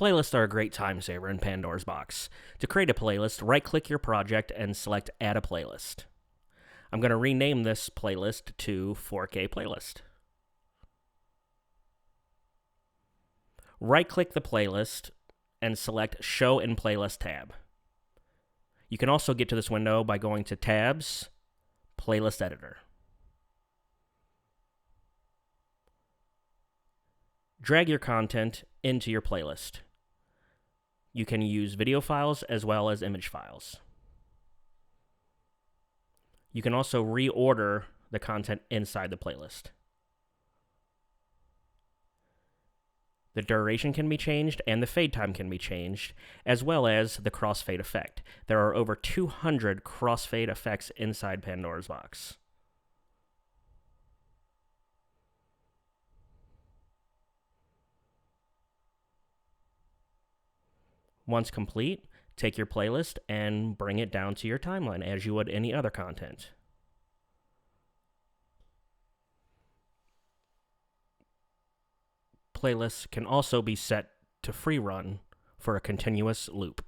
Playlists are a great time saver in Pandora's Box. To create a playlist, right-click your project and select Add a Playlist. I'm going to rename this playlist to 4K Playlist. Right-click the playlist and select Show in Playlist tab. You can also get to this window by going to Tabs, Playlist Editor. Drag your content into your playlist. You can use video files as well as image files. You can also reorder the content inside the playlist. The duration can be changed and the fade time can be changed, as well as the crossfade effect. There are over 200 crossfade effects inside Pandora's Box. Once complete, take your playlist and bring it down to your timeline as you would any other content. Playlists can also be set to free run for a continuous loop.